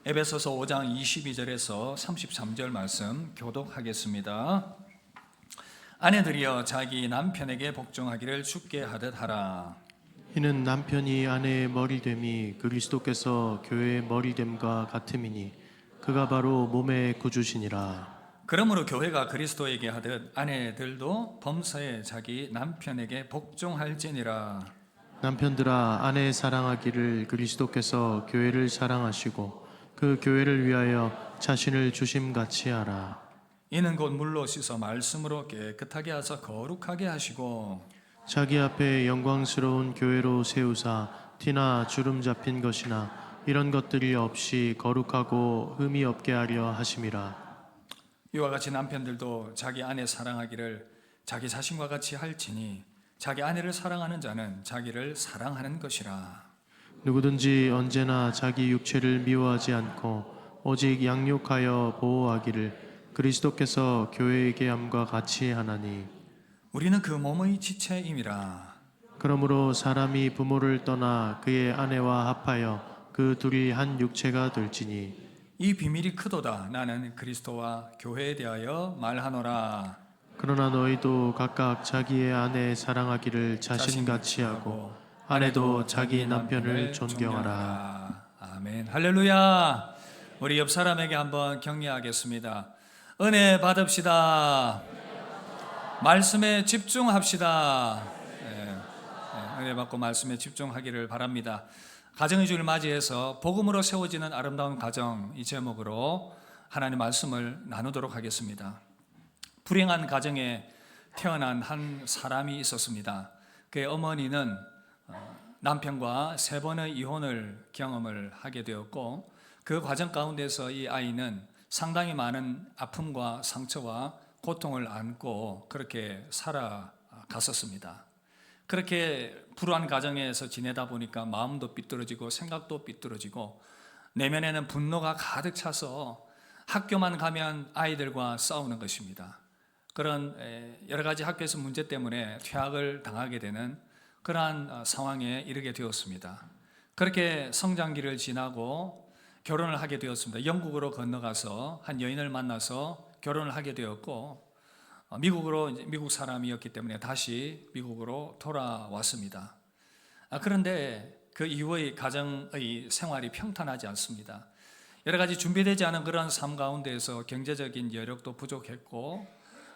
에베소서 5장 22절에서 33절 말씀 교독하겠습니다. 아내들이여 자기 남편에게 복종하기를 주께 하듯 하라. 이는 남편이 아내의 머리됨이 그리스도께서 교회의 머리됨과 같음이니 그가 바로 몸의 구주시니라. 그러므로 교회가 그리스도에게 하듯 아내들도 범사에 자기 남편에게 복종할지니라. 남편들아 아내 사랑하기를 그리스도께서 교회를 사랑하시고 그 교회를 위하여 자신을 주심같이 하라. 이는 곧 물로 씻어 말씀으로 깨끗하게 하사 거룩하게 하시고 자기 앞에 영광스러운 교회로 세우사 티나 주름 잡힌 것이나 이런 것들이 없이 거룩하고 흠이 없게 하려 하심이라. 이와 같이 남편들도 자기 아내 사랑하기를 자기 자신과 같이 할지니 자기 아내를 사랑하는 자는 자기를 사랑하는 것이라. 누구든지 언제나 자기 육체를 미워하지 않고 오직 양육하여 보호하기를 그리스도께서 교회에게 함과 같이 하나니. 우리는 그 몸의 지체임이라. 그러므로 사람이 부모를 떠나 그의 아내와 합하여 그 둘이 한 육체가 될지니. 이 비밀이 크도다. 나는 그리스도와 교회에 대하여 말하노라. 그러나 너희도 각각 자기의 아내 사랑하기를 자신같이 하고 아내도 자기 남편을 존경하라. 아멘. 할렐루야. 우리 옆 사람에게 한번 격려하겠습니다. 은혜 받읍시다. 말씀에 집중합시다. 은혜 받고 말씀에 집중하기를 바랍니다. 가정의 주를 맞이해서 복음으로 세워지는 아름다운 가정, 이 제목으로 하나님의 말씀을 나누도록 하겠습니다. 불행한 가정에 태어난 한 사람이 있었습니다. 그의 어머니는 남편과 3번의 이혼을 경험을 하게 되었고, 그 과정 가운데서 이 아이는 상당히 많은 아픔과 상처와 고통을 안고 그렇게 살아갔었습니다. 그렇게 불우한 가정에서 지내다 보니까 마음도 삐뚤어지고 생각도 삐뚤어지고 내면에는 분노가 가득 차서 학교만 가면 아이들과 싸우는 것입니다. 그런 여러 가지 학교에서 문제 때문에 퇴학을 당하게 되는 그러한 상황에 이르게 되었습니다. 그렇게 성장기를 지나고 결혼을 하게 되었습니다. 영국으로 건너가서 한 여인을 만나서 결혼을 하게 되었고, 미국 사람이었기 때문에 다시 미국으로 돌아왔습니다. 그런데 그 이후의 가정의 생활이 평탄하지 않습니다. 여러 가지 준비되지 않은 그런 삶 가운데에서 경제적인 여력도 부족했고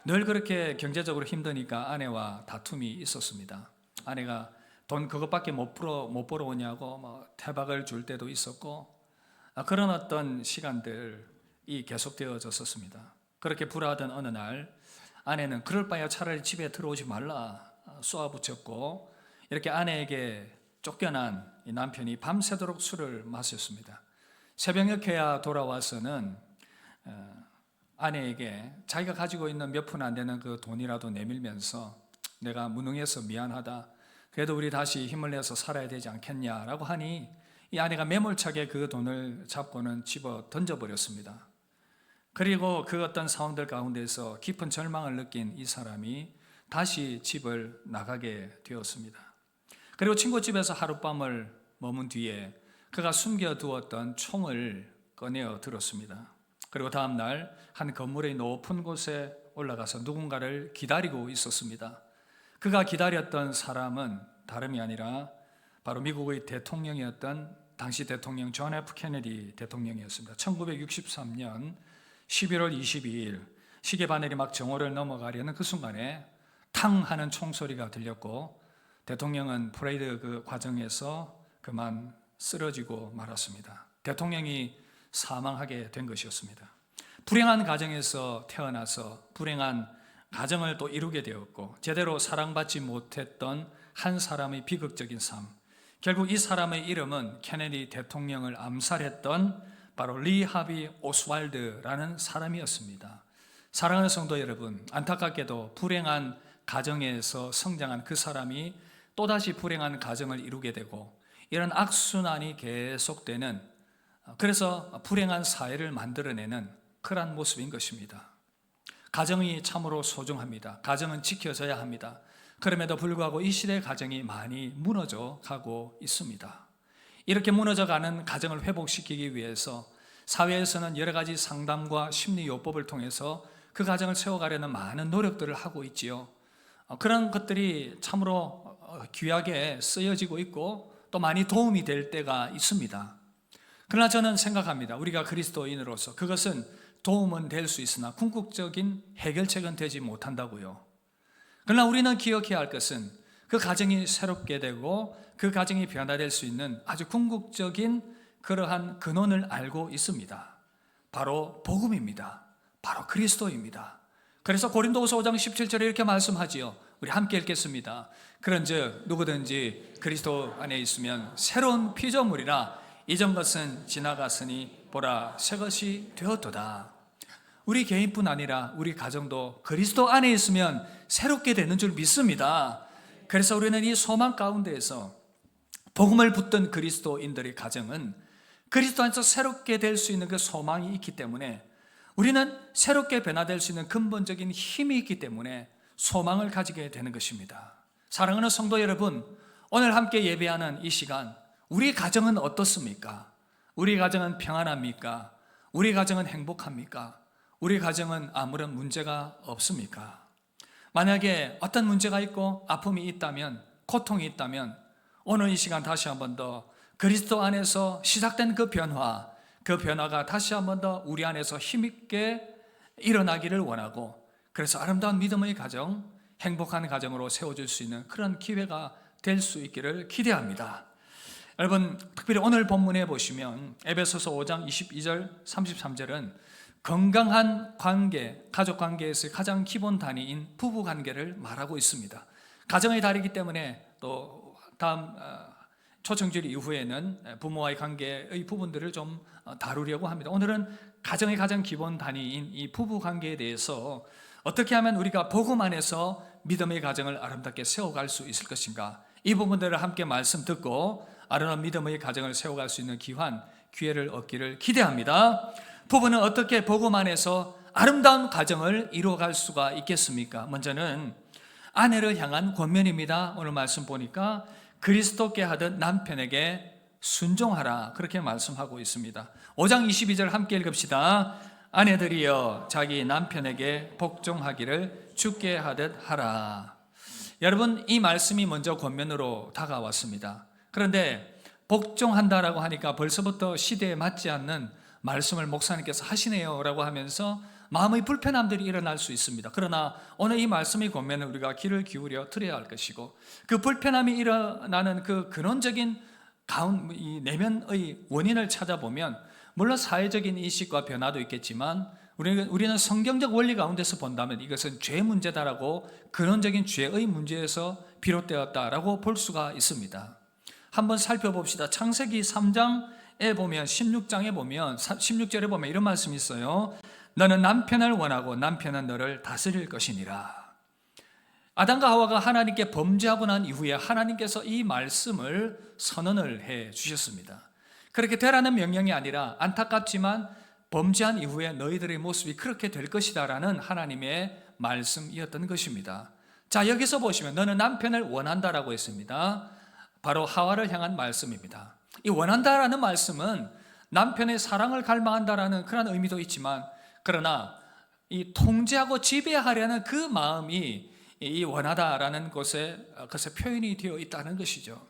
늘 그렇게 경제적으로 힘드니까 아내와 다툼이 있었습니다. 아내가 돈 그것밖에 못 벌어 오냐고 태박을 줄 때도 있었고, 그런 어떤 시간들이 계속되어졌었습니다. 그렇게 불화하던 어느 날 아내는 그럴 바에야 차라리 집에 들어오지 말라 쏘아붙였고, 이렇게 아내에게 쫓겨난 이 남편이 밤새도록 술을 마셨습니다. 새벽녘에야 돌아와서는 아내에게 자기가 가지고 있는 몇 푼 안 되는 그 돈이라도 내밀면서 내가 무능해서 미안하다, 그래도 우리 다시 힘을 내서 살아야 되지 않겠냐라고 하니 이 아내가 매몰차게 그 돈을 잡고는 집어 던져버렸습니다. 그리고 그 어떤 상황들 가운데서 깊은 절망을 느낀 이 사람이 다시 집을 나가게 되었습니다. 그리고 친구 집에서 하룻밤을 머문 뒤에 그가 숨겨두었던 총을 꺼내어 들었습니다. 그리고 다음 날 한 건물의 높은 곳에 올라가서 누군가를 기다리고 있었습니다. 그가 기다렸던 사람은 다름이 아니라 바로 미국의 대통령이었던 당시 대통령 존 F 케네디 대통령이었습니다. 1963년 11월 22일 시계바늘이 막 정오를 넘어가려는 그 순간에 탕 하는 총소리가 들렸고 대통령은 퍼레이드 그 과정에서 그만 쓰러지고 말았습니다. 대통령이 사망하게 된 것이었습니다. 불행한 가정에서 태어나서 불행한 가정을 또 이루게 되었고 제대로 사랑받지 못했던 한 사람의 비극적인 삶, 결국 이 사람의 이름은 케네디 대통령을 암살했던 바로 리 하비 오스왈드라는 사람이었습니다. 사랑하는 성도 여러분, 안타깝게도 불행한 가정에서 성장한 그 사람이 또다시 불행한 가정을 이루게 되고 이런 악순환이 계속되는, 그래서 불행한 사회를 만들어내는 그러한 모습인 것입니다. 가정이 참으로 소중합니다. 가정은 지켜져야 합니다. 그럼에도 불구하고 이 시대의 가정이 많이 무너져 가고 있습니다. 이렇게 무너져가는 가정을 회복시키기 위해서 사회에서는 여러 가지 상담과 심리요법을 통해서 그 가정을 세워가려는 많은 노력들을 하고 있지요. 그런 것들이 참으로 귀하게 쓰여지고 있고 또 많이 도움이 될 때가 있습니다. 그러나 저는 생각합니다. 우리가 그리스도인으로서 그것은 도움은 될 수 있으나 궁극적인 해결책은 되지 못한다고요. 그러나 우리는 기억해야 할 것은 그 가정이 새롭게 되고 그 가정이 변화될 수 있는 아주 궁극적인 그러한 근원을 알고 있습니다. 바로 복음입니다. 바로 그리스도입니다. 그래서 고린도후서 5장 17절에 이렇게 말씀하지요. 우리 함께 읽겠습니다. 그런즉 누구든지 그리스도 안에 있으면 새로운 피조물이라 이전 것은 지나갔으니 보라 새 것이 되었도다. 우리 개인뿐 아니라 우리 가정도 그리스도 안에 있으면 새롭게 되는 줄 믿습니다. 그래서 우리는 이 소망 가운데에서 복음을 붙든 그리스도인들의 가정은 그리스도 안에서 새롭게 될 수 있는 그 소망이 있기 때문에 우리는 새롭게 변화될 수 있는 근본적인 힘이 있기 때문에 소망을 가지게 되는 것입니다. 사랑하는 성도 여러분, 오늘 함께 예배하는 이 시간, 우리 가정은 어떻습니까? 우리 가정은 평안합니까? 우리 가정은 행복합니까? 우리 가정은 아무런 문제가 없습니까? 만약에 어떤 문제가 있고 아픔이 있다면, 고통이 있다면 오늘 이 시간 다시 한 번 더 그리스도 안에서 시작된 그 변화가 다시 한 번 더 우리 안에서 힘있게 일어나기를 원하고, 그래서 아름다운 믿음의 가정, 행복한 가정으로 세워줄 수 있는 그런 기회가 될 수 있기를 기대합니다. 여러분, 특별히 오늘 본문에 보시면 에베소서 5장 22절 33절은 건강한 관계, 가족 관계에서 가장 기본 단위인 부부 관계를 말하고 있습니다. 가정이 다르기 때문에 또 다음 초청절 이후에는 부모와의 관계의 부분들을 좀 다루려고 합니다. 오늘은 가정의 가장 기본 단위인 이 부부 관계에 대해서 어떻게 하면 우리가 복음 안에서 믿음의 가정을 아름답게 세워갈 수 있을 것인가, 이 부분들을 함께 말씀 듣고 아름다운 믿음의 가정을 세워갈 수 있는 기회를 얻기를 기대합니다. 부부는 어떻게 복음 안에서 아름다운 가정을 이루어갈 수가 있겠습니까? 먼저는 아내를 향한 권면입니다. 오늘 말씀 보니까 그리스도께 하듯 남편에게 순종하라, 그렇게 말씀하고 있습니다. 5장 22절 함께 읽읍시다. 아내들이여 자기 남편에게 복종하기를 주께 하듯 하라. 여러분, 이 말씀이 먼저 권면으로 다가왔습니다. 그런데 복종한다라고 하니까 벌써부터 시대에 맞지 않는 말씀을 목사님께서 하시네요 라고 하면서 마음의 불편함들이 일어날 수 있습니다. 그러나 오늘 이 말씀의 권면은 우리가 귀를 기울여 들어야 할 것이고, 그 불편함이 일어나는 그 근원적인 이 내면의 원인을 찾아보면 물론 사회적인 인식과 변화도 있겠지만 우리는 성경적 원리 가운데서 본다면 이것은 죄 문제다라고, 근원적인 죄의 문제에서 비롯되었다라고 볼 수가 있습니다. 한번 살펴봅시다. 창세기 3장에 보면 16장에 보면 16절에 보면 이런 말씀이 있어요. 너는 남편을 원하고 남편은 너를 다스릴 것이니라. 아담과 하와가 하나님께 범죄하고 난 이후에 하나님께서 이 말씀을 선언을 해 주셨습니다. 그렇게 되라는 명령이 아니라 안타깝지만 범죄한 이후에 너희들의 모습이 그렇게 될 것이다 라는 하나님의 말씀이었던 것입니다. 자, 여기서 보시면 너는 남편을 원한다라고 했습니다. 바로 하와를 향한 말씀입니다. 이 원한다라는 말씀은 남편의 사랑을 갈망한다라는 그런 의미도 있지만, 그러나 이 통제하고 지배하려는 그 마음이 이 원하다라는 것에 표현이 되어 있다는 것이죠.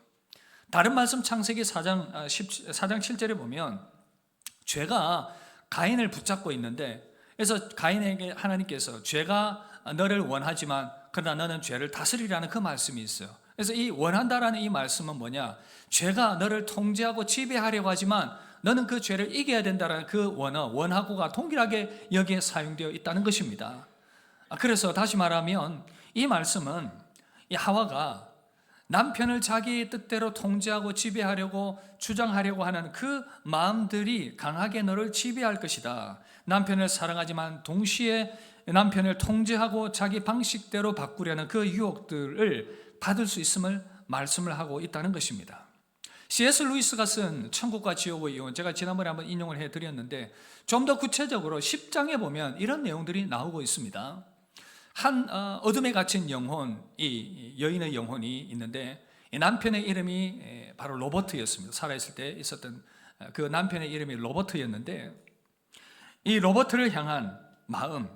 다른 말씀 창세기 4장 7절에 보면 죄가 가인을 붙잡고 있는데, 그래서 가인에게 하나님께서 죄가 너를 원하지만 그러나 너는 죄를 다스리라는 그 말씀이 있어요. 그래서 이 원한다라는 이 말씀은 뭐냐, 죄가 너를 통제하고 지배하려고 하지만 너는 그 죄를 이겨야 된다는 그 원하고가 동일하게 여기에 사용되어 있다는 것입니다. 그래서 다시 말하면 이 말씀은 이 하와가 남편을 자기 뜻대로 통제하고 지배하려고 주장하려고 하는 그 마음들이 강하게 너를 지배할 것이다. 남편을 사랑하지만 동시에 남편을 통제하고 자기 방식대로 바꾸려는 그 유혹들을 받을 수 있음을 말씀을 하고 있다는 것입니다. C.S. 루이스가 쓴 천국과 지옥의 이혼, 제가 지난번에 한번 인용을 해드렸는데 좀 더 구체적으로 10장에 보면 이런 내용들이 나오고 있습니다. 한 어둠에 갇힌 영혼, 이 여인의 영혼이 있는데 이 남편의 이름이 바로 로버트였습니다. 살아있을 때 있었던 그 남편의 이름이 로버트였는데 이 로버트를 향한 마음,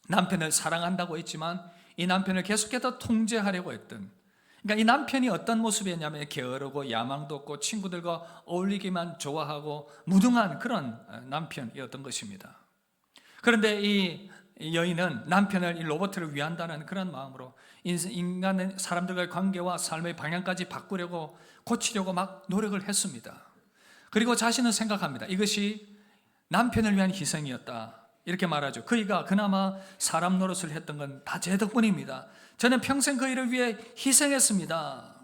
남편을 사랑한다고 했지만 이 남편을 계속해서 통제하려고 했던, 그러니까 이 남편이 어떤 모습이었냐면 게으르고 야망도 없고 친구들과 어울리기만 좋아하고 무능한 그런 남편이었던 것입니다. 그런데 이 여인은 남편을, 이 로버트를 위한다는 그런 마음으로 인간의 사람들과의 관계와 삶의 방향까지 바꾸려고, 고치려고 막 노력을 했습니다. 그리고 자신은 생각합니다. 이것이 남편을 위한 희생이었다, 이렇게 말하죠. 그이가 그나마 사람 노릇을 했던 건 다 제 덕분입니다. 저는 평생 그이를 위해 희생했습니다.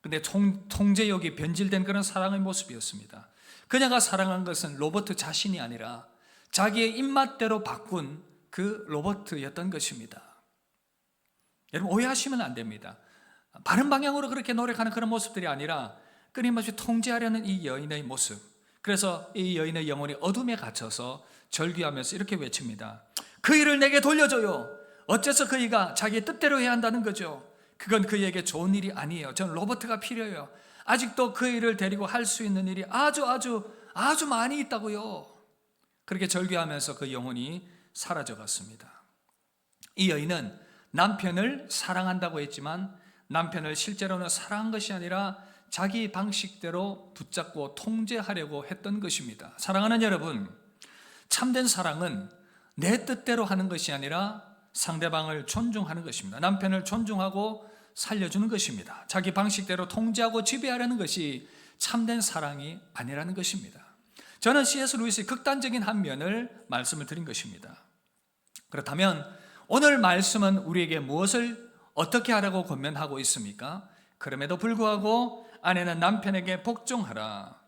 근데 통제욕이 변질된 그런 사랑의 모습이었습니다. 그녀가 사랑한 것은 로버트 자신이 아니라 자기의 입맛대로 바꾼 그 로버트였던 것입니다. 여러분, 오해하시면 안 됩니다. 바른 방향으로 그렇게 노력하는 그런 모습들이 아니라 끊임없이 통제하려는 이 여인의 모습. 그래서 이 여인의 영혼이 어둠에 갇혀서 절규하면서 이렇게 외칩니다. 그 일을 내게 돌려줘요. 어째서 그이가 자기의 뜻대로 해야 한다는 거죠. 그건 그에게 좋은 일이 아니에요. 저는 로버트가 필요해요. 아직도 그 일을 데리고 할 수 있는 일이 아주 많이 있다고요. 그렇게 절규하면서 그 영혼이 사라져갔습니다. 이 여인은 남편을 사랑한다고 했지만 남편을 실제로는 사랑한 것이 아니라 자기 방식대로 붙잡고 통제하려고 했던 것입니다. 사랑하는 여러분, 참된 사랑은 내 뜻대로 하는 것이 아니라 상대방을 존중하는 것입니다. 남편을 존중하고 살려주는 것입니다. 자기 방식대로 통제하고 지배하려는 것이 참된 사랑이 아니라는 것입니다. 저는 C.S. 루이스의 극단적인 한 면을 말씀을 드린 것입니다. 그렇다면 오늘 말씀은 우리에게 무엇을 어떻게 하라고 권면하고 있습니까? 그럼에도 불구하고 아내는 남편에게 복종하라.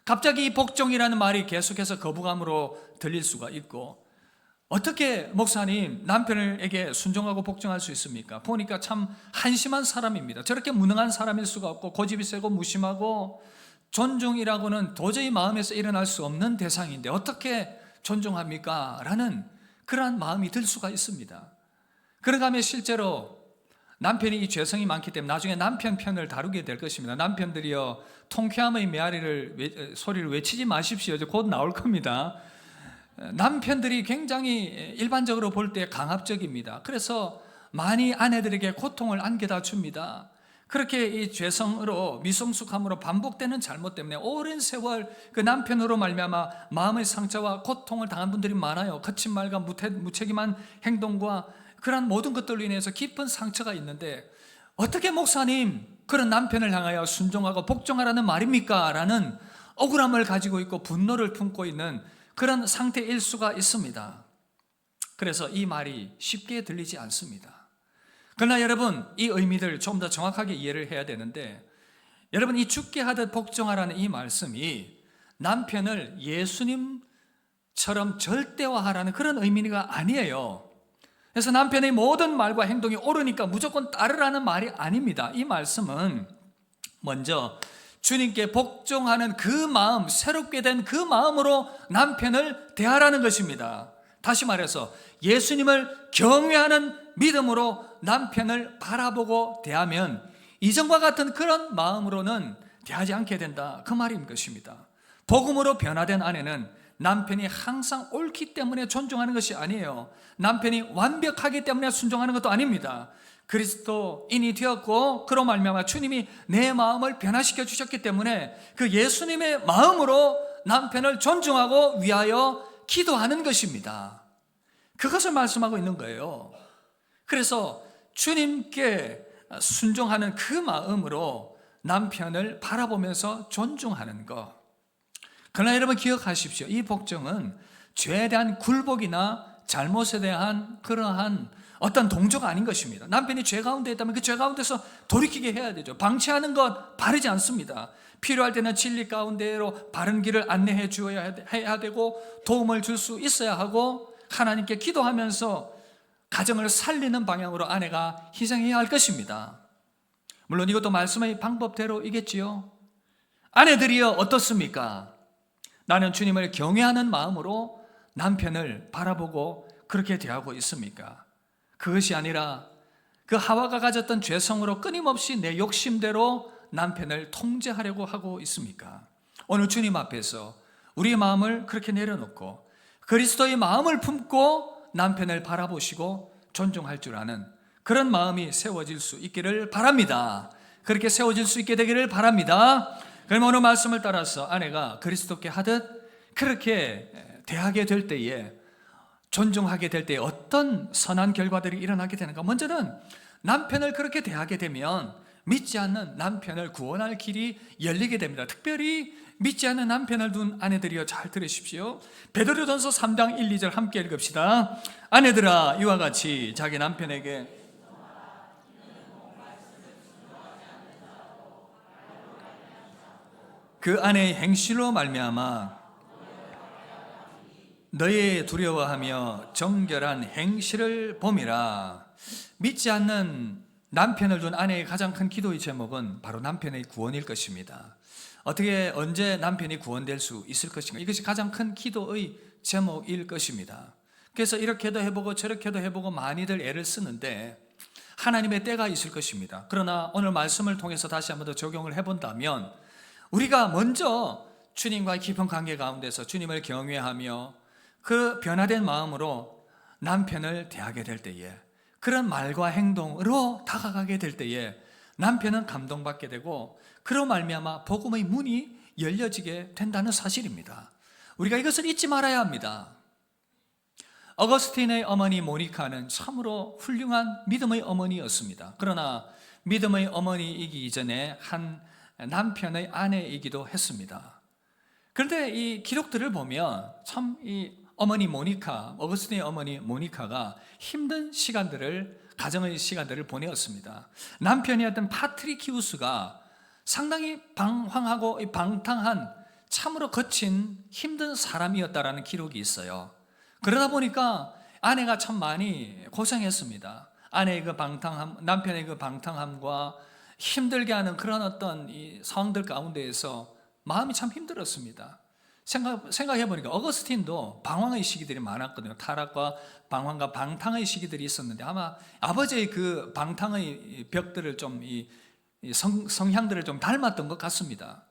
갑자기 이 복종이라는 말이 계속해서 거부감으로 들릴 수가 있고, 어떻게 목사님 남편에게 순종하고 복종할 수 있습니까? 보니까 참 한심한 사람입니다. 저렇게 무능한 사람일 수가 없고 고집이 세고 무심하고 존중이라고는 도저히 마음에서 일어날 수 없는 대상인데 어떻게 존중합니까? 라는 그러한 마음이 들 수가 있습니다. 그런가 하면 실제로 남편이 이 죄성이 많기 때문에 나중에 남편 편을 다루게 될 것입니다. 남편들이여 통쾌함의 메아리를 소리를 외치지 마십시오. 곧 나올 겁니다. 남편들이 굉장히 일반적으로 볼 때 강압적입니다. 그래서 많이 아내들에게 고통을 안겨다 줍니다. 그렇게 이 죄성으로 미성숙함으로 반복되는 잘못 때문에 오랜 세월 그 남편으로 말미암아 마음의 상처와 고통을 당한 분들이 많아요. 거친 말과 무책임한 행동과 그런 모든 것들로 인해서 깊은 상처가 있는데 어떻게 목사님 그런 남편을 향하여 순종하고 복종하라는 말입니까? 라는 억울함을 가지고 있고 분노를 품고 있는 그런 상태일 수가 있습니다. 그래서 이 말이 쉽게 들리지 않습니다. 그러나 여러분, 이 의미를 좀 더 정확하게 이해를 해야 되는데, 여러분, 이 죽게 하듯 복종하라는 이 말씀이 남편을 예수님처럼 절대화하라는 그런 의미가 아니에요. 그래서 남편의 모든 말과 행동이 옳으니까 무조건 따르라는 말이 아닙니다. 이 말씀은 먼저 주님께 복종하는 그 마음, 새롭게 된 그 마음으로 남편을 대하라는 것입니다. 다시 말해서 예수님을 경외하는 믿음으로 남편을 바라보고 대하면 이전과 같은 그런 마음으로는 대하지 않게 된다, 그 말인 것입니다. 복음으로 변화된 아내는 남편이 항상 옳기 때문에 존중하는 것이 아니에요. 남편이 완벽하기 때문에 순종하는 것도 아닙니다. 그리스도인이 되었고 그로 말미암아 주님이 내 마음을 변화시켜 주셨기 때문에 그 예수님의 마음으로 남편을 존중하고 위하여 기도하는 것입니다. 그것을 말씀하고 있는 거예요. 그래서 주님께 순종하는 그 마음으로 남편을 바라보면서 존중하는 것. 그러나 여러분 기억하십시오. 이 복종은 죄에 대한 굴복이나 잘못에 대한 그러한 어떤 동조가 아닌 것입니다. 남편이 죄 가운데 있다면 그 죄 가운데서 돌이키게 해야 되죠. 방치하는 것 바르지 않습니다. 필요할 때는 진리 가운데로 바른 길을 안내해 주어야 해야 되고 도움을 줄 수 있어야 하고 하나님께 기도하면서 가정을 살리는 방향으로 아내가 희생해야 할 것입니다. 물론 이것도 말씀의 방법대로이겠지요. 아내들이여 어떻습니까? 나는 주님을 경외하는 마음으로 남편을 바라보고 그렇게 대하고 있습니까? 그것이 아니라 그 하와가 가졌던 죄성으로 끊임없이 내 욕심대로 남편을 통제하려고 하고 있습니까? 오늘 주님 앞에서 우리의 마음을 그렇게 내려놓고 그리스도의 마음을 품고 남편을 바라보시고 존중할 줄 아는 그런 마음이 세워질 수 있기를 바랍니다. 그렇게 세워질 수 있게 되기를 바랍니다. 그럼 오늘 말씀을 따라서 아내가 그리스도께 하듯 그렇게 대하게 될 때에, 존중하게 될 때에 어떤 선한 결과들이 일어나게 되는가? 먼저는 남편을 그렇게 대하게 되면 믿지 않는 남편을 구원할 길이 열리게 됩니다. 특별히 믿지 않는 남편을 둔 아내들이여 잘 들으십시오. 베드로전서 3장 1, 2절 함께 읽읍시다. 아내들아 이와 같이 자기 남편에게 그 아내의 행실로 말미암아 너의 두려워하며 정결한 행실을 봄이라. 믿지 않는 남편을 둔 아내의 가장 큰 기도의 제목은 바로 남편의 구원일 것입니다. 어떻게 언제 남편이 구원될 수 있을 것인가? 이것이 가장 큰 기도의 제목일 것입니다. 그래서 이렇게도 해보고 저렇게도 해보고 많이들 애를 쓰는데 하나님의 때가 있을 것입니다. 그러나 오늘 말씀을 통해서 다시 한번 더 적용을 해본다면 우리가 먼저 주님과의 깊은 관계 가운데서 주님을 경외하며 그 변화된 마음으로 남편을 대하게 될 때에, 그런 말과 행동으로 다가가게 될 때에 남편은 감동받게 되고 그로 말미암아 복음의 문이 열려지게 된다는 사실입니다. 우리가 이것을 잊지 말아야 합니다. 어거스틴의 어머니 모니카는 참으로 훌륭한 믿음의 어머니였습니다. 그러나 믿음의 어머니이기 이전에 한 남편의 아내이기도 했습니다. 그런데 이 기록들을 보면 참 이 어머니 모니카, 어거스틴의 어머니 모니카가 힘든 시간들을, 가정의 시간들을 보내었습니다. 남편이었던 파트리키우스가 상당히 방황하고 방탕한 참으로 거친 힘든 사람이었다라는 기록이 있어요. 그러다 보니까 아내가 참 많이 고생했습니다. 아내의 그 방탕함, 남편의 그 방탕함과 힘들게 하는 그런 어떤 이 상황들 가운데에서 마음이 참 힘들었습니다. 생각해보니까 어거스틴도 방황의 시기들이 많았거든요. 타락과 방황과 방탕의 시기들이 있었는데 아마 아버지의 그 방탕의 벽들을 좀 성향들을 좀 닮았던 것 같습니다.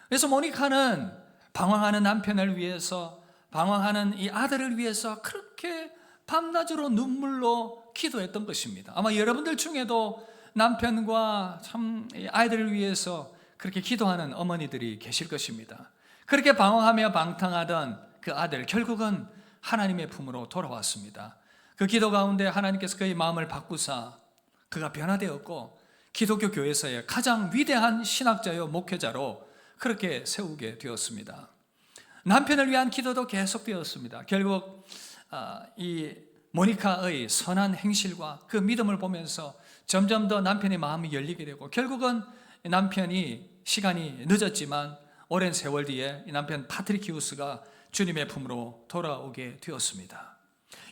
그래서 모니카는 방황하는 남편을 위해서, 방황하는 이 아들을 위해서 그렇게 밤낮으로 눈물로 기도했던 것입니다. 아마 여러분들 중에도 남편과 참 아이들을 위해서 그렇게 기도하는 어머니들이 계실 것입니다. 그렇게 방황하며 방탕하던 그 아들, 결국은 하나님의 품으로 돌아왔습니다. 그 기도 가운데 하나님께서 그의 마음을 바꾸사 그가 변화되었고 기독교 교회에서의 가장 위대한 신학자요 목회자로 그렇게 세우게 되었습니다. 남편을 위한 기도도 계속되었습니다. 결국 이 모니카의 선한 행실과 그 믿음을 보면서 점점 더 남편의 마음이 열리게 되고 결국은 남편이 시간이 늦었지만 오랜 세월 뒤에 이 남편 파트리키우스가 주님의 품으로 돌아오게 되었습니다.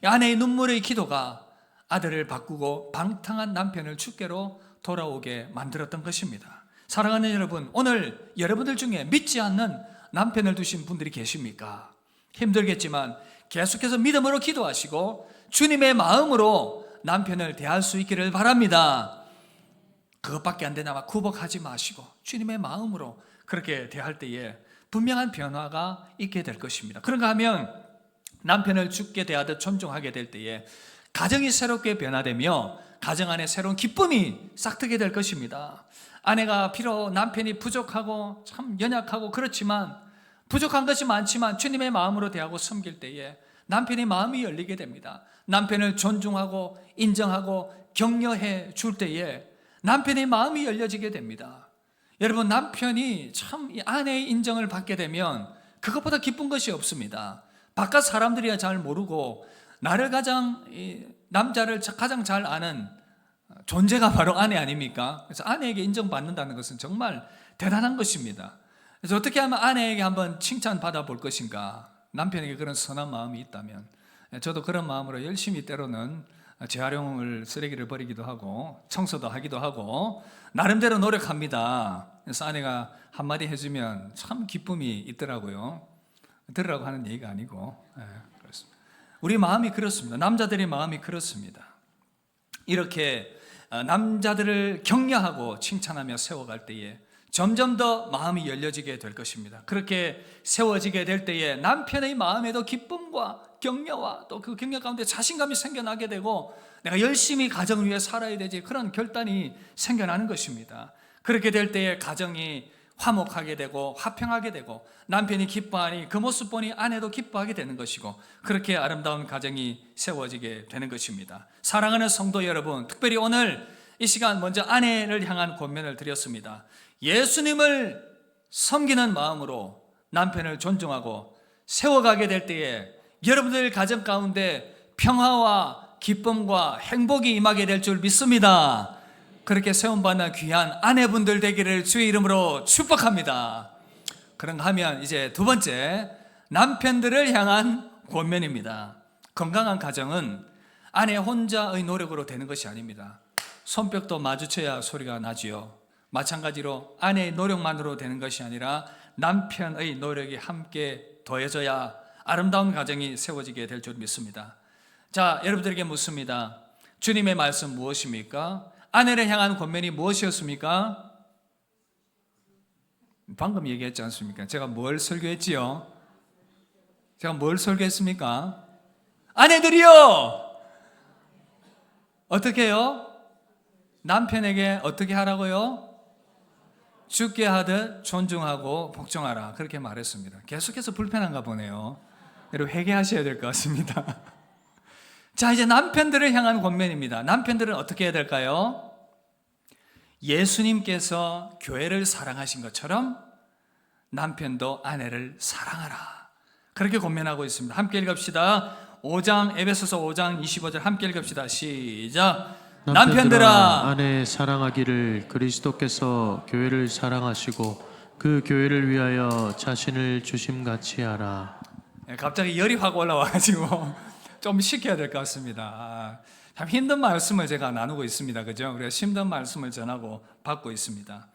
아내의 눈물의 기도가 아들을 바꾸고 방탕한 남편을 주께로 돌아오게 만들었던 것입니다. 사랑하는 여러분, 오늘 여러분들 중에 믿지 않는 남편을 두신 분들이 계십니까? 힘들겠지만 계속해서 믿음으로 기도하시고 주님의 마음으로 남편을 대할 수 있기를 바랍니다. 그것밖에 안 되나 굽어가지 마시고 주님의 마음으로 그렇게 대할 때에 분명한 변화가 있게 될 것입니다. 그런가 하면 남편을 주께 대하듯 존중하게 될 때에 가정이 새롭게 변화되며 가정 안에 새로운 기쁨이 싹트게 될 것입니다. 아내가 비록 남편이 부족하고 참 연약하고 그렇지만 부족한 것이 많지만 주님의 마음으로 대하고 섬길 때에 남편의 마음이 열리게 됩니다. 남편을 존중하고 인정하고 격려해 줄 때에 남편의 마음이 열려지게 됩니다. 여러분, 남편이 참 이 아내의 인정을 받게 되면 그것보다 기쁜 것이 없습니다. 바깥 사람들이야 잘 모르고 나를 남자를 가장 잘 아는 존재가 바로 아내 아닙니까? 그래서 아내에게 인정받는다는 것은 정말 대단한 것입니다. 그래서 어떻게 하면 아내에게 한번 칭찬받아 볼 것인가? 남편에게 그런 선한 마음이 있다면 저도 그런 마음으로 열심히 때로는 재활용을 쓰레기를 버리기도 하고 청소도 하기도 하고 나름대로 노력합니다. 그래서 아내가 한마디 해주면 참 기쁨이 있더라고요. 들으라고 하는 얘기가 아니고 그렇습니다. 우리 마음이 그렇습니다. 남자들의 마음이 그렇습니다. 이렇게 남자들을 격려하고 칭찬하며 세워갈 때에 점점 더 마음이 열려지게 될 것입니다. 그렇게 세워지게 될 때에 남편의 마음에도 기쁨과 격려와 또 그 격려 가운데 자신감이 생겨나게 되고 내가 열심히 가정을 위해 살아야 되지, 그런 결단이 생겨나는 것입니다. 그렇게 될 때에 가정이 화목하게 되고 화평하게 되고 남편이 기뻐하니 그 모습 보니 아내도 기뻐하게 되는 것이고, 그렇게 아름다운 가정이 세워지게 되는 것입니다. 사랑하는 성도 여러분, 특별히 오늘 이 시간 먼저 아내를 향한 권면을 드렸습니다. 예수님을 섬기는 마음으로 남편을 존중하고 세워가게 될 때에 여러분들 가정 가운데 평화와 기쁨과 행복이 임하게 될 줄 믿습니다. 그렇게 세움받는 귀한 아내분들 되기를 주의 이름으로 축복합니다. 그런가 하면 이제 두 번째, 남편들을 향한 권면입니다. 건강한 가정은 아내 혼자의 노력으로 되는 것이 아닙니다. 손뼉도 마주쳐야 소리가 나지요. 마찬가지로 아내의 노력만으로 되는 것이 아니라 남편의 노력이 함께 더해져야 아름다운 가정이 세워지게 될 줄 믿습니다. 자, 여러분들에게 묻습니다. 주님의 말씀 무엇입니까? 아내를 향한 권면이 무엇이었습니까? 방금 얘기했지 않습니까? 제가 뭘 설교했지요? 제가 뭘 설교했습니까? 아내들이요! 어떻게 해요? 남편에게 어떻게 하라고요? 죽게 하듯 존중하고 복종하라, 그렇게 말했습니다. 계속해서 불편한가 보네요. 여러분 회개하셔야 될 것 같습니다. 자, 이제 남편들을 향한 권면입니다. 남편들은 어떻게 해야 될까요? 예수님께서 교회를 사랑하신 것처럼 남편도 아내를 사랑하라, 그렇게 권면하고 있습니다. 함께 읽읍시다. 에베소서 5장 25절 함께 읽읍시다. 시작. 남편들아 아내 사랑하기를 그리스도께서 교회를 사랑하시고 그 교회를 위하여 자신을 주심같이 하라. 갑자기 열이 확 올라와가지고 좀 시켜야 될 것 같습니다. 참 힘든 말씀을 제가 나누고 있습니다. 그죠? 그래서 힘든 말씀을 전하고 받고 있습니다.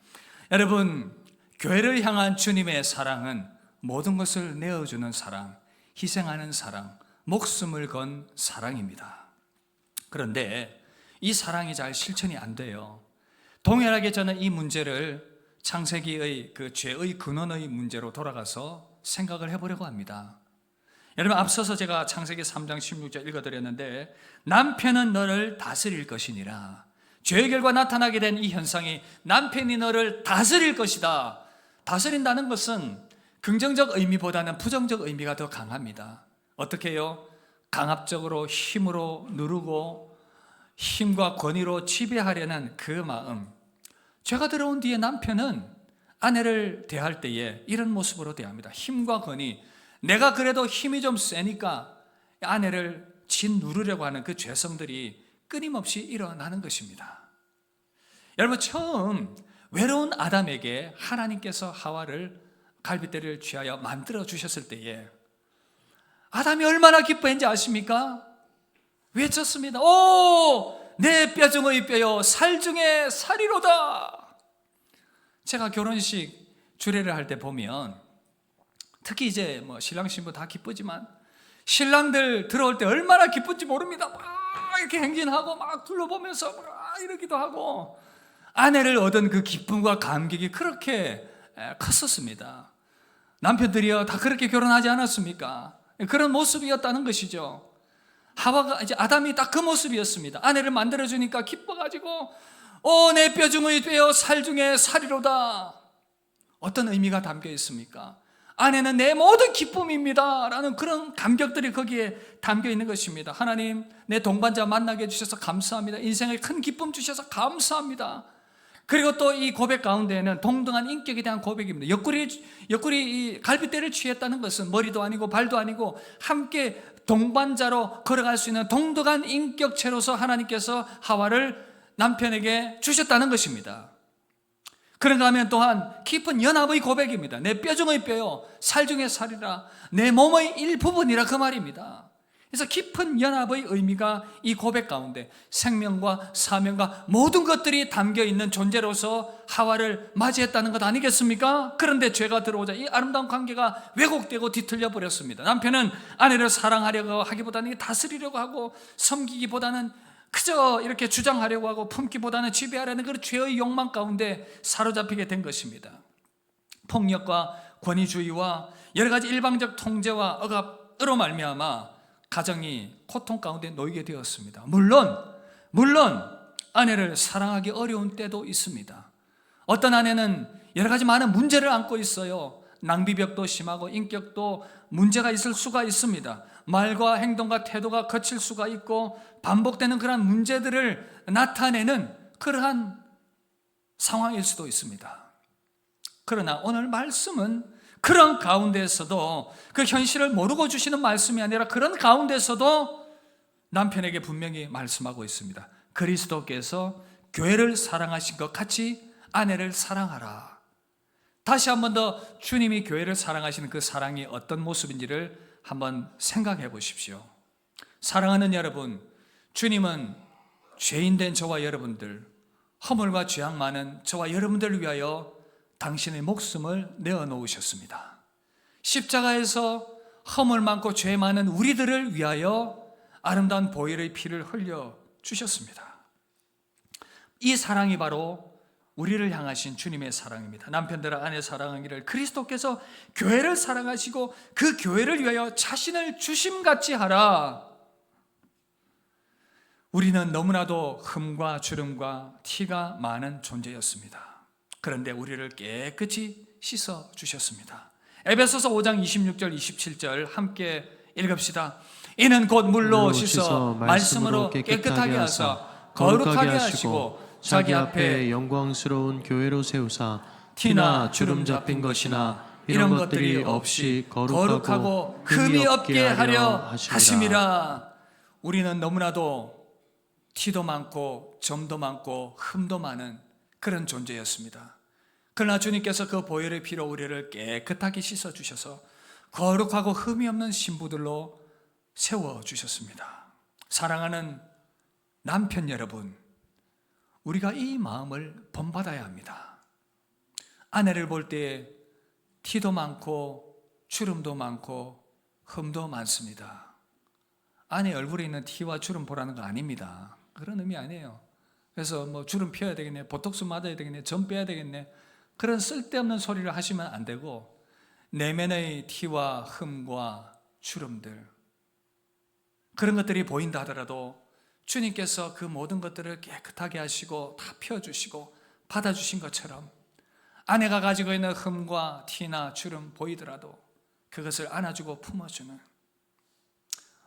여러분, 교회를 향한 주님의 사랑은 모든 것을 내어주는 사랑, 희생하는 사랑, 목숨을 건 사랑입니다. 그런데 이 사랑이 잘 실천이 안 돼요. 동일하게 저는 이 문제를 창세기의 그 죄의 근원의 문제로 돌아가서 생각을 해보려고 합니다. 여러분, 앞서서 제가 창세기 3장 16절 읽어드렸는데, 남편은 너를 다스릴 것이니라. 죄의 결과 나타나게 된 이 현상이 남편이 너를 다스릴 것이다. 다스린다는 것은 긍정적 의미보다는 부정적 의미가 더 강합니다. 어떻게 해요? 강압적으로 힘으로 누르고 힘과 권위로 지배하려는 그 마음. 죄가 들어온 뒤에 남편은 아내를 대할 때에 이런 모습으로 대합니다. 힘과 권위. 내가 그래도 힘이 좀 세니까 아내를 짓누르려고 하는 그 죄성들이 끊임없이 일어나는 것입니다. 여러분, 처음 외로운 아담에게 하나님께서 하와를 갈빗대를 취하여 만들어 주셨을 때에 아담이 얼마나 기뻐했는지 아십니까? 외쳤습니다. 오, 내 뼈 중의 뼈요, 살 중에 살이로다. 제가 결혼식 주례를 할 때 보면 특히 이제 뭐 신랑 신부 다 기쁘지만 신랑들 들어올 때 얼마나 기쁜지 모릅니다. 막 이렇게 행진하고 막 둘러보면서 막 이러기도 하고, 아내를 얻은 그 기쁨과 감격이 그렇게 컸었습니다. 남편들이요 다 그렇게 결혼하지 않았습니까? 그런 모습이었다는 것이죠. 하와가, 이제 아담이 딱 그 모습이었습니다. 아내를 만들어주니까 기뻐가지고 내 뼈 중의 뼈요, 살 중에 살이로다. 어떤 의미가 담겨 있습니까? 아내는 내 모든 기쁨입니다 라는 그런 감격들이 거기에 담겨 있는 것입니다. 하나님, 내 동반자 만나게 해주셔서 감사합니다. 인생에 큰 기쁨 주셔서 감사합니다. 그리고 또 이 고백 가운데에는 동등한 인격에 대한 고백입니다. 옆구리 이 갈빗대를 취했다는 것은 머리도 아니고 발도 아니고 함께 동반자로 걸어갈 수 있는 동등한 인격체로서 하나님께서 하와를 남편에게 주셨다는 것입니다. 그런가 하면 또한 깊은 연합의 고백입니다. 내 뼈 중의 뼈요, 살 중의 살이라, 내 몸의 일부분이라, 그 말입니다. 그래서 깊은 연합의 의미가 이 고백 가운데 생명과 사명과 모든 것들이 담겨 있는 존재로서 하와를 맞이했다는 것 아니겠습니까? 그런데 죄가 들어오자 이 아름다운 관계가 왜곡되고 뒤틀려 버렸습니다. 남편은 아내를 사랑하려고 하기보다는 다스리려고 하고 섬기기보다는 그저 이렇게 주장하려고 하고 품기보다는 지배하려는 그런 죄의 욕망 가운데 사로잡히게 된 것입니다. 폭력과 권위주의와 여러 가지 일방적 통제와 억압으로 말미암아 가정이 고통 가운데 놓이게 되었습니다. 물론 아내를 사랑하기 어려운 때도 있습니다. 어떤 아내는 여러 가지 많은 문제를 안고 있어요. 낭비벽도 심하고 인격도 문제가 있을 수가 있습니다. 말과 행동과 태도가 거칠 수가 있고 반복되는 그러한 문제들을 나타내는 그러한 상황일 수도 있습니다. 그러나 오늘 말씀은 그런 가운데서도 그 현실을 모르고 주시는 말씀이 아니라 그런 가운데서도 남편에게 분명히 말씀하고 있습니다. 그리스도께서 교회를 사랑하신 것 같이 아내를 사랑하라. 다시 한 번 더 주님이 교회를 사랑하시는 그 사랑이 어떤 모습인지를 한번 생각해 보십시오. 사랑하는 여러분, 주님은 죄인된 저와 여러분들, 허물과 죄악 많은 저와 여러분들을 위하여 당신의 목숨을 내어놓으셨습니다. 십자가에서 허물 많고 죄 많은 우리들을 위하여 아름다운 보혈의 피를 흘려 주셨습니다. 이 사랑이 바로 우리를 향하신 주님의 사랑입니다. 남편들아 아내 사랑하기를 그리스도께서 교회를 사랑하시고 그 교회를 위하여 자신을 주심같이 하라. 우리는 너무나도 흠과 주름과 티가 많은 존재였습니다. 그런데 우리를 깨끗이 씻어 주셨습니다. 에베소서 5장 26절 27절 함께 읽읍시다. 이는 곧 물로 씻어 말씀으로 깨끗하게 하사 거룩하게 하시고 자기 앞에 영광스러운 교회로 세우사 티나 주름 잡힌 것이나 이런 것들이 없이 거룩하고 흠이 없게 하려 하심이라. 우리는 너무나도 티도 많고 점도 많고 흠도 많은 그런 존재였습니다. 그러나 주님께서 그 보혈의 피로 우리를 깨끗하게 씻어주셔서 거룩하고 흠이 없는 신부들로 세워주셨습니다. 사랑하는 남편 여러분, 우리가 이 마음을 본받아야 합니다. 아내를 볼 때 티도 많고 주름도 많고 흠도 많습니다. 아내 얼굴에 있는 티와 주름 보라는 거 아닙니다. 그런 의미 아니에요. 그래서 뭐 주름 펴야 되겠네, 보톡스 맞아야 되겠네, 점 빼야 되겠네, 그런 쓸데없는 소리를 하시면 안 되고 내면의 티와 흠과 주름들, 그런 것들이 보인다 하더라도 주님께서 그 모든 것들을 깨끗하게 하시고 다 펴주시고 받아주신 것처럼 아내가 가지고 있는 흠과 티나 주름 보이더라도 그것을 안아주고 품어주는,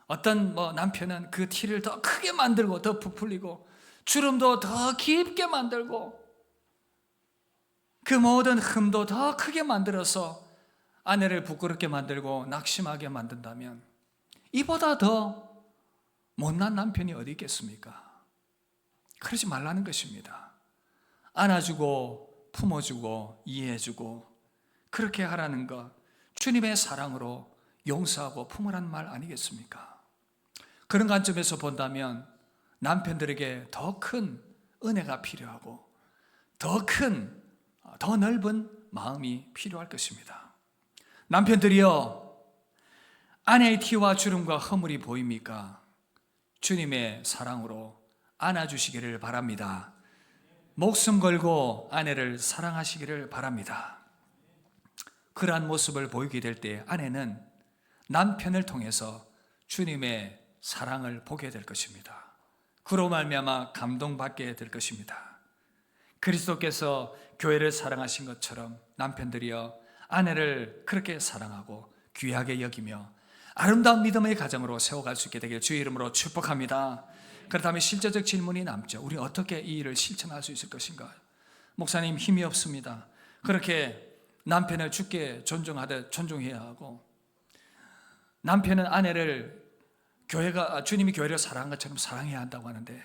어떤 남편은 그 티를 더 크게 만들고 더 부풀리고 주름도 더 깊게 만들고 그 모든 흠도 더 크게 만들어서 아내를 부끄럽게 만들고 낙심하게 만든다면 이보다 더 못난 남편이 어디 있겠습니까? 그러지 말라는 것입니다. 안아주고 품어주고 이해해주고 그렇게 하라는 것, 주님의 사랑으로 용서하고 품으라는 말 아니겠습니까? 그런 관점에서 본다면 남편들에게 더 큰 은혜가 필요하고 더 넓은 마음이 필요할 것입니다. 남편들이여, 아내의 티와 주름과 허물이 보입니까? 주님의 사랑으로 안아주시기를 바랍니다. 목숨 걸고 아내를 사랑하시기를 바랍니다. 그러한 모습을 보이게 될 때 아내는 남편을 통해서 주님의 사랑을 보게 될 것입니다. 그로 말미암아 감동받게 될 것입니다. 그리스도께서 교회를 사랑하신 것처럼 남편들이여 아내를 그렇게 사랑하고 귀하게 여기며 아름다운 믿음의 가정으로 세워갈 수 있게 되길 주의 이름으로 축복합니다. 그렇다면 실제적 질문이 남죠. 우리 어떻게 이 일을 실천할 수 있을 것인가? 목사님, 힘이 없습니다. 그렇게 남편을 주께 존중하듯 존중해야 하고, 남편은 아내를 주님이 교회를 사랑한 것처럼 사랑해야 한다고 하는데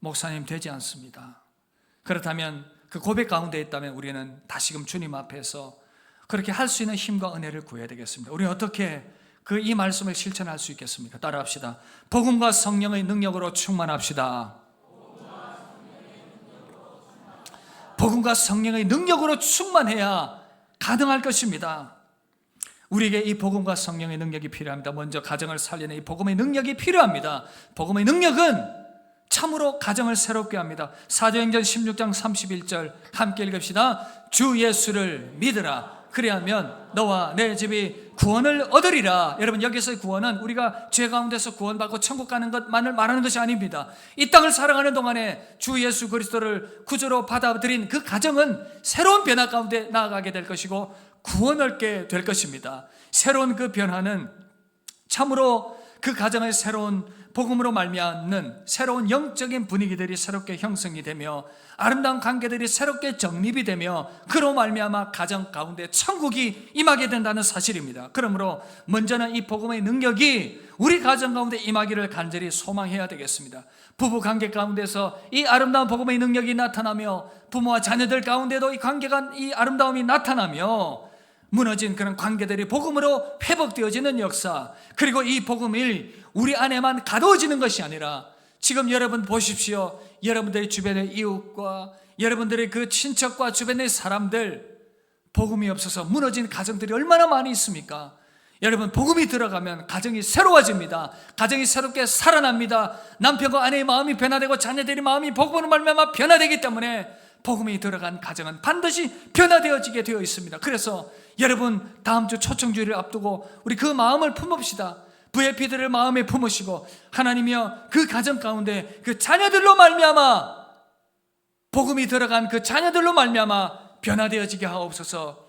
목사님, 되지 않습니다. 그렇다면 그 고백 가운데 있다면 우리는 다시금 주님 앞에서 그렇게 할 수 있는 힘과 은혜를 구해야 되겠습니다. 우리는 어떻게 이 말씀을 실천할 수 있겠습니까? 따라합시다. 복음과 성령의 능력으로 충만합시다. 복음과 성령의 능력으로 충만해야 가능할 것입니다. 우리에게 이 복음과 성령의 능력이 필요합니다. 먼저 가정을 살리는 이 복음의 능력이 필요합니다. 복음의 능력은 참으로 가정을 새롭게 합니다. 사도행전 16장 31절 함께 읽읍시다. 주 예수를 믿으라. 그리하면 너와 내 집이 구원을 얻으리라. 여러분, 여기서의 구원은 우리가 죄 가운데서 구원받고 천국 가는 것만을 말하는 것이 아닙니다. 이 땅을 살아가는 동안에 주 예수 그리스도를 구주로 받아들인 그 가정은 새로운 변화 가운데 나아가게 될 것이고 구원을 얻게 될 것입니다. 새로운 그 변화는 참으로 그 가정의 새로운 복음으로 말미암는 새로운 영적인 분위기들이 새롭게 형성이 되며 아름다운 관계들이 새롭게 정립이 되며 그로 말미암아 가정 가운데 천국이 임하게 된다는 사실입니다. 그러므로 먼저는 이 복음의 능력이 우리 가정 가운데 임하기를 간절히 소망해야 되겠습니다. 부부 관계 가운데서 이 아름다운 복음의 능력이 나타나며 부모와 자녀들 가운데도 이 관계가 이 아름다움이 나타나며 무너진 그런 관계들이 복음으로 회복되어지는 역사, 그리고 이 복음이 우리 안에만 가두어지는 것이 아니라 지금 여러분 보십시오. 여러분들의 주변의 이웃과 여러분들의 그 친척과 주변의 사람들, 복음이 없어서 무너진 가정들이 얼마나 많이 있습니까? 여러분, 복음이 들어가면 가정이 새로워집니다. 가정이 새롭게 살아납니다. 남편과 아내의 마음이 변화되고 자녀들의 마음이 복음으로 말미암아 변화되기 때문에 복음이 들어간 가정은 반드시 변화되어지게 되어 있습니다. 그래서 여러분, 다음 주 초청주의를 앞두고 우리 그 마음을 품읍시다. VIP들을 마음에 품으시고 하나님이여 그 가정 가운데 그 자녀들로 말미암아 복음이 들어간 그 자녀들로 말미암아 변화되어지게 하옵소서.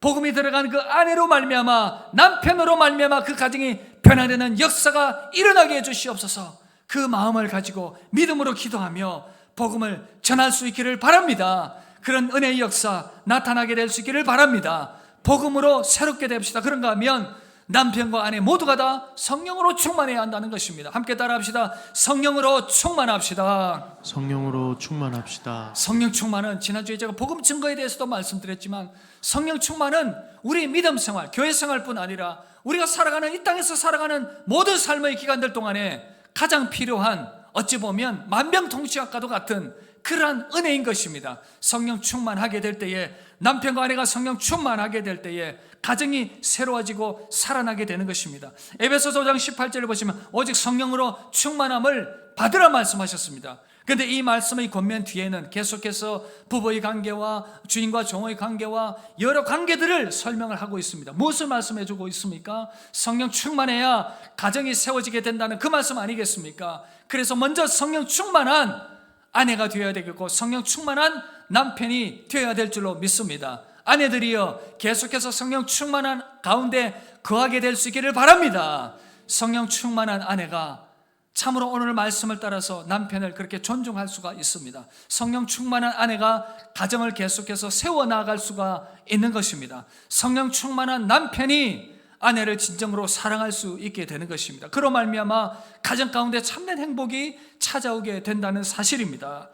복음이 들어간 그 아내로 말미암아 남편으로 말미암아 그 가정이 변화되는 역사가 일어나게 해주시옵소서. 그 마음을 가지고 믿음으로 기도하며 복음을 전할 수 있기를 바랍니다. 그런 은혜의 역사 나타나게 될 수 있기를 바랍니다. 복음으로 새롭게 됩시다. 그런가 하면 남편과 아내 모두가 다 성령으로 충만해야 한다는 것입니다. 함께 따라합시다. 성령으로 충만합시다. 성령으로 충만합시다. 성령 충만은 지난주에 제가 복음 증거에 대해서도 말씀드렸지만 성령 충만은 우리 믿음 생활, 교회 생활뿐 아니라 우리가 살아가는 이 땅에서 살아가는 모든 삶의 기간들 동안에 가장 필요한, 어찌 보면 만병통치약과도 같은 그러한 은혜인 것입니다. 성령 충만하게 될 때에, 남편과 아내가 성령 충만하게 될 때에 가정이 새로워지고 살아나게 되는 것입니다. 에베소서 5장 18절을 보시면 오직 성령으로 충만함을 받으라 말씀하셨습니다. 그런데 이 말씀의 권면 뒤에는 계속해서 부부의 관계와 주인과 종의 관계와 여러 관계들을 설명을 하고 있습니다. 무엇을 말씀해 주고 있습니까? 성령 충만해야 가정이 세워지게 된다는 그 말씀 아니겠습니까? 그래서 먼저 성령 충만한 아내가 되어야 되겠고 성령 충만한 남편이 되어야 될 줄로 믿습니다. 아내들이여 계속해서 성령 충만한 가운데 거하게 될 수 있기를 바랍니다. 성령 충만한 아내가 참으로 오늘 말씀을 따라서 남편을 그렇게 존중할 수가 있습니다. 성령 충만한 아내가 가정을 계속해서 세워나갈 수가 있는 것입니다. 성령 충만한 남편이 아내를 진정으로 사랑할 수 있게 되는 것입니다. 그로 말미암아 가정 가운데 참된 행복이 찾아오게 된다는 사실입니다.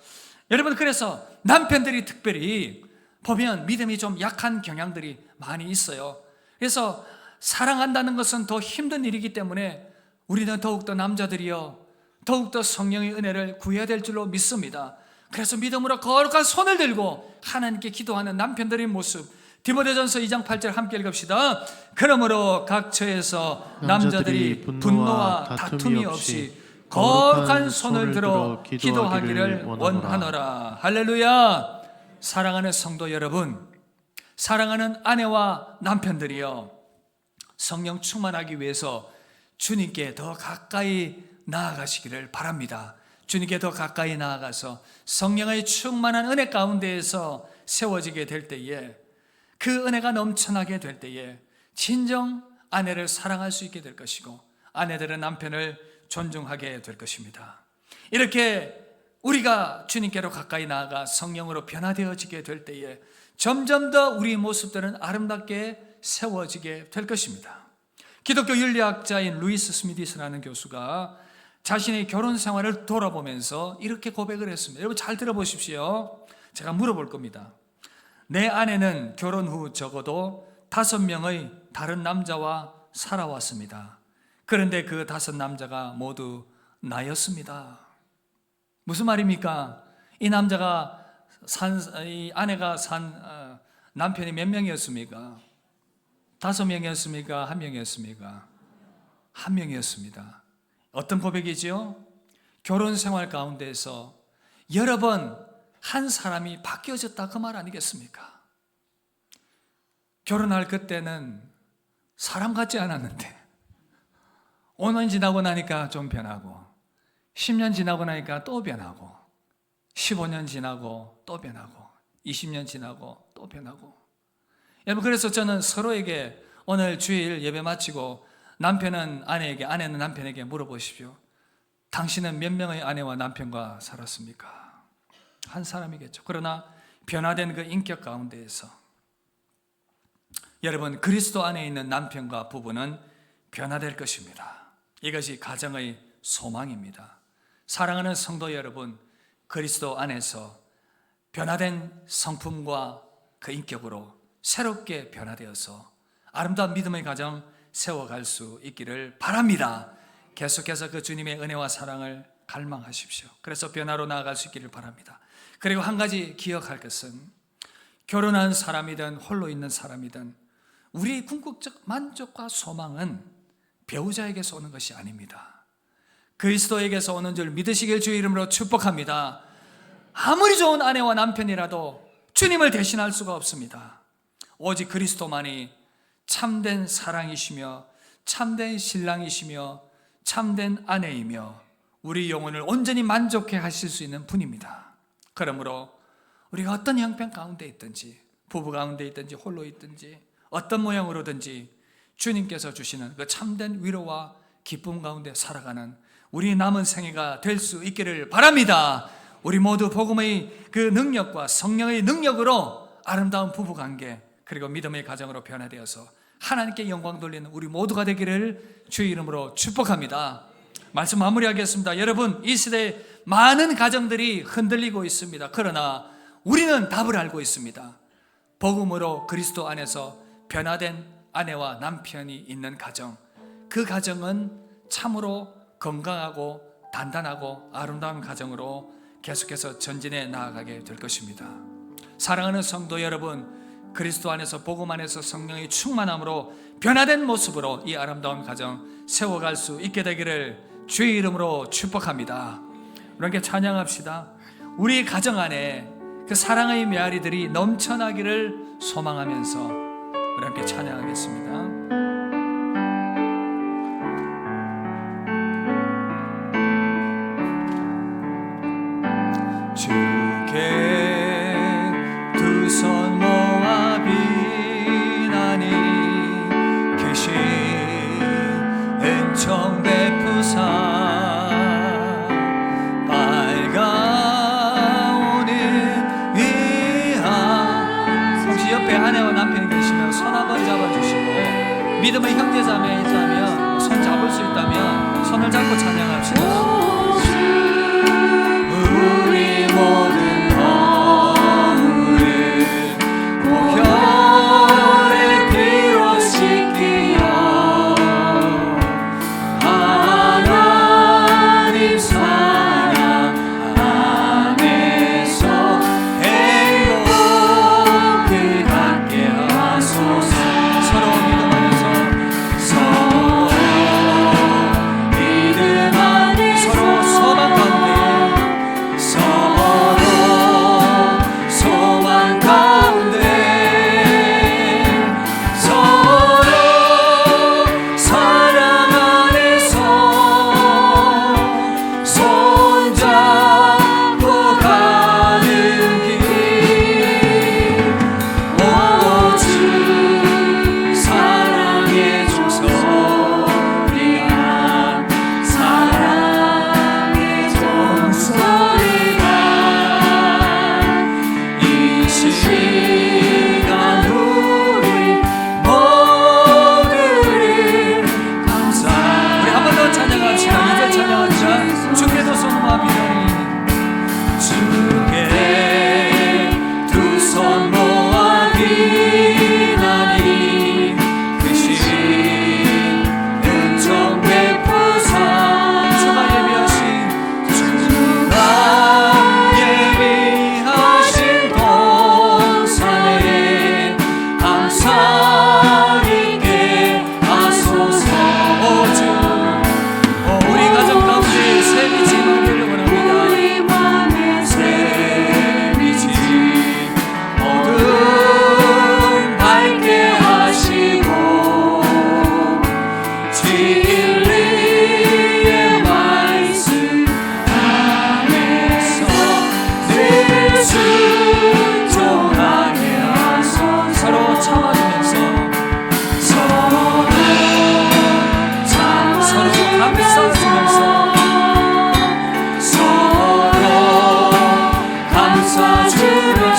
여러분, 그래서 남편들이 특별히 보면 믿음이 좀 약한 경향들이 많이 있어요. 그래서 사랑한다는 것은 더 힘든 일이기 때문에 우리는 더욱더 남자들이요 더욱더 성령의 은혜를 구해야 될 줄로 믿습니다. 그래서 믿음으로 거룩한 손을 들고 하나님께 기도하는 남편들의 모습, 디모데전서 2장 8절 함께 읽읍시다. 그러므로 각 처에서 남자들이 분노와 다툼이 없이 거룩한 손을 들어 기도하기를 원하노라. 할렐루야. 사랑하는 성도 여러분, 사랑하는 아내와 남편들이여, 성령 충만하기 위해서 주님께 더 가까이 나아가시기를 바랍니다. 주님께 더 가까이 나아가서 성령의 충만한 은혜 가운데에서 세워지게 될 때에, 그 은혜가 넘쳐나게 될 때에 진정 아내를 사랑할 수 있게 될 것이고 아내들은 남편을 존중하게 될 것입니다. 이렇게 우리가 주님께로 가까이 나아가 성령으로 변화되어지게 될 때에 점점 더 우리 모습들은 아름답게 세워지게 될 것입니다. 기독교 윤리학자인 루이스 스미디스라는 교수가 자신의 결혼 생활을 돌아보면서 이렇게 고백을 했습니다. 여러분 잘 들어보십시오. 제가 물어볼 겁니다. 내 아내는 결혼 후 적어도 5명의 다른 남자와 살아왔습니다. 그런데 그 5 남자가 모두 나였습니다. 무슨 말입니까? 이 아내가 산 남편이 몇 명이었습니까? 5명이었습니까? 1명이었습니까? 1명이었습니다. 어떤 고백이지요? 결혼 생활 가운데에서 여러 번 한 사람이 바뀌어졌다 그 말 아니겠습니까? 결혼할 그때는 사람 같지 않았는데 5년 지나고 나니까 좀 변하고 10년 지나고 나니까 또 변하고 15년 지나고 또 변하고 20년 지나고 또 변하고. 여러분, 그래서 저는 서로에게 오늘 주일 예배 마치고 남편은 아내에게, 아내는 남편에게 물어보십시오. 당신은 몇 명의 아내와 남편과 살았습니까? 한 사람이겠죠. 그러나 변화된 그 인격 가운데에서 여러분, 그리스도 안에 있는 남편과 부부는 변화될 것입니다. 이것이 가정의 소망입니다. 사랑하는 성도 여러분, 그리스도 안에서 변화된 성품과 그 인격으로 새롭게 변화되어서 아름다운 믿음의 가정 세워갈 수 있기를 바랍니다. 계속해서 그 주님의 은혜와 사랑을 갈망하십시오. 그래서 변화로 나아갈 수 있기를 바랍니다. 그리고 한 가지 기억할 것은, 결혼한 사람이든 홀로 있는 사람이든 우리의 궁극적 만족과 소망은 배우자에게서 오는 것이 아닙니다. 그리스도에게서 오는 줄 믿으시길 주의 이름으로 축복합니다. 아무리 좋은 아내와 남편이라도 주님을 대신할 수가 없습니다. 오직 그리스도만이 참된 사랑이시며 참된 신랑이시며 참된 아내이며 우리 영혼을 온전히 만족해 하실 수 있는 분입니다. 그러므로 우리가 어떤 형편 가운데 있든지, 부부 가운데 있든지 홀로 있든지 어떤 모양으로든지 주님께서 주시는 그 참된 위로와 기쁨 가운데 살아가는 우리 남은 생애가 될 수 있기를 바랍니다. 우리 모두 복음의 그 능력과 성령의 능력으로 아름다운 부부관계 그리고 믿음의 가정으로 변화되어서 하나님께 영광 돌리는 우리 모두가 되기를 주의 이름으로 축복합니다. 말씀 마무리하겠습니다. 여러분, 이 시대에 많은 가정들이 흔들리고 있습니다. 그러나 우리는 답을 알고 있습니다. 복음으로 그리스도 안에서 변화된 아내와 남편이 있는 가정, 그 가정은 참으로 건강하고 단단하고 아름다운 가정으로 계속해서 전진해 나아가게 될 것입니다. 사랑하는 성도 여러분, 그리스도 안에서 복음 안에서 성령의 충만함으로 변화된 모습으로 이 아름다운 가정 세워갈 수 있게 되기를 주의 이름으로 축복합니다. 우리 함께 찬양합시다. 우리 가정 안에 그 사랑의 메아리들이 넘쳐나기를 소망하면서 우리 함께 찬양하겠습니다. 주께 두 손 모아 비나니 계신 은총 베푸사 밝아오는 위안. 혹시 옆에 아내와 남편이 계시면 손 한번 잡아주시고, 믿음의 형제자매 있다면 손 잡을 수 있다면 손을 잡고 찬양합시다. 우리 모든 허물을 보혈의 피로 씻기어 하나님 사랑 안에서 행복을 갖게 하소서. 서로 믿음 안에서 서로 믿음 안에서 서로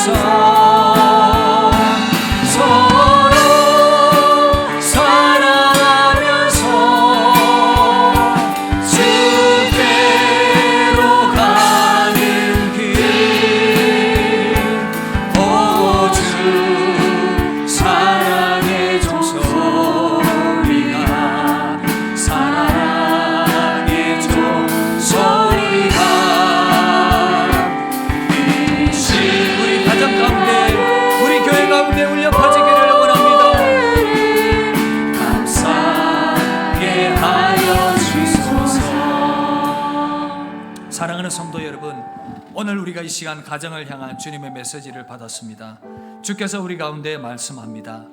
서로 사랑하면서 주께로 가는 길 오주 사랑의 종소리가 사랑의 종소리가 우리 가정 가운데 우리 교회 가운데 울려 퍼지기를 원합니다. 감사하게 하여 주소서. 사랑하는 성도 여러분, 오늘 우리가 이 시간 가정을 향한 주님의 메시지를 받았습니다. 주께서 우리 가운데 말씀합니다.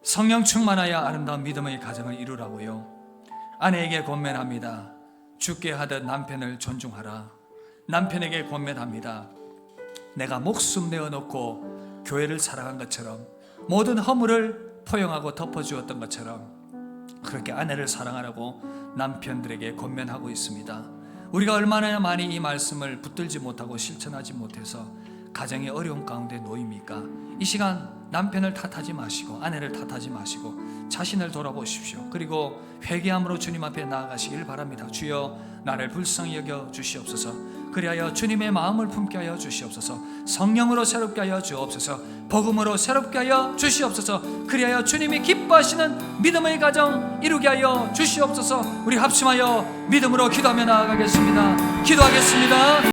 성령 충만하여 아름다운 믿음의 가정을 이루라고요. 아내에게 권면합니다. 주께 하듯 남편을 존중하라. 남편에게 권면합니다. 내가 목숨 내어놓고 교회를 사랑한 것처럼, 모든 허물을 포용하고 덮어주었던 것처럼 그렇게 아내를 사랑하라고 남편들에게 권면하고 있습니다. 우리가 얼마나 많이 이 말씀을 붙들지 못하고 실천하지 못해서 가정의 어려움 가운데 놓입니까? 이 시간 남편을 탓하지 마시고 아내를 탓하지 마시고 자신을 돌아보십시오. 그리고 회개함으로 주님 앞에 나아가시길 바랍니다. 주여, 나를 불쌍히 여겨 주시옵소서. 그리하여 주님의 마음을 품게 하여 주시옵소서. 성령으로 새롭게 하여 주옵소서. 복음으로 새롭게 하여 주시옵소서. 그리하여 주님이 기뻐하시는 믿음의 가정 이루게 하여 주시옵소서. 우리 합심하여 믿음으로 기도하며 나아가겠습니다. 기도하겠습니다.